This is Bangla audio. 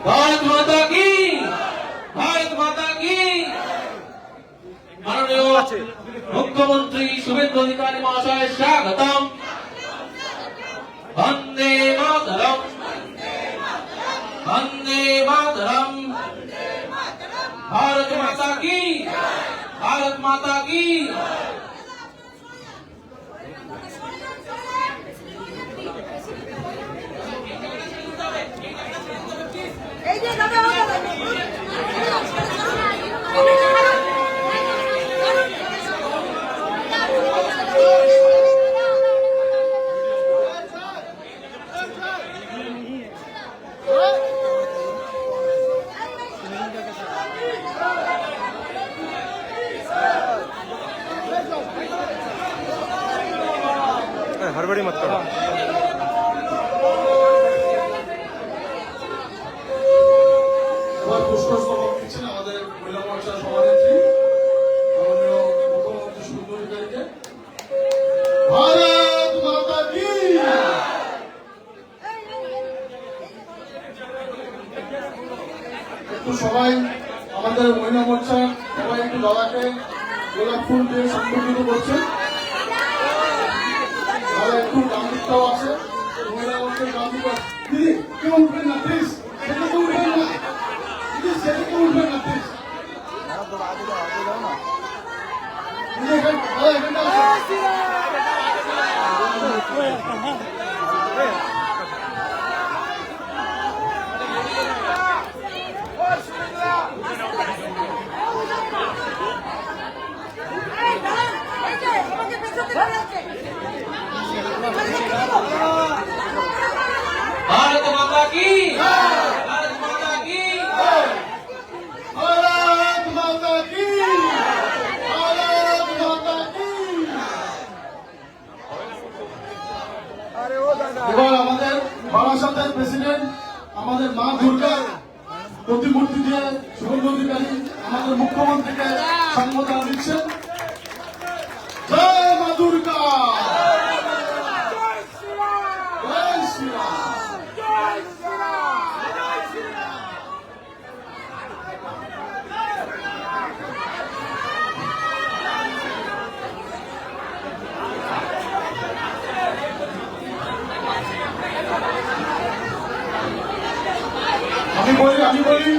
भारत माता की, भारत माता की। माननीय मुख्यमंत्री शुभेंदु अधिकारी महाशय स्वागतम। वंदे मातरम, वंदे मातरम। भारत माता की, भारत माता की। हड़बड़ी मत करो। আমাদের মহিলা মোর্চার সভানেত্রী মাননীয় মুখ্যমন্ত্রী শুভেন্দু অধিকারীকে ভারত মাতা কি। একটু সবাই আমাদের মহিলা মোর্চা সবাই একটু দাদাকে গোলাপ ফুল দিয়ে সম্পর্কিত করছে। দাদা একটু গান দিকটাও আছে, মহিলা মোর্চার গান দিক আছে। দিদি কেউ উঠবেন না প্লিজ, সেটা কেউ উঠবেন না, দিদি সেটা কেউ উঠবেন না প্লিজ। भारत माता की, भारत माता की। भारत माता की, भारत माता की। এবার আমাদের বারাসাতের প্রেসিডেন্ট আমাদের মা দুর্গার প্রতিমূর্তি দিয়ে শুভেন্দু অধিকারী আমাদের মুখ্যমন্ত্রীকে সম্বোধন দিচ্ছেন। জয় মা দুর্গা, জয় শ্রীরাম। আমি বলি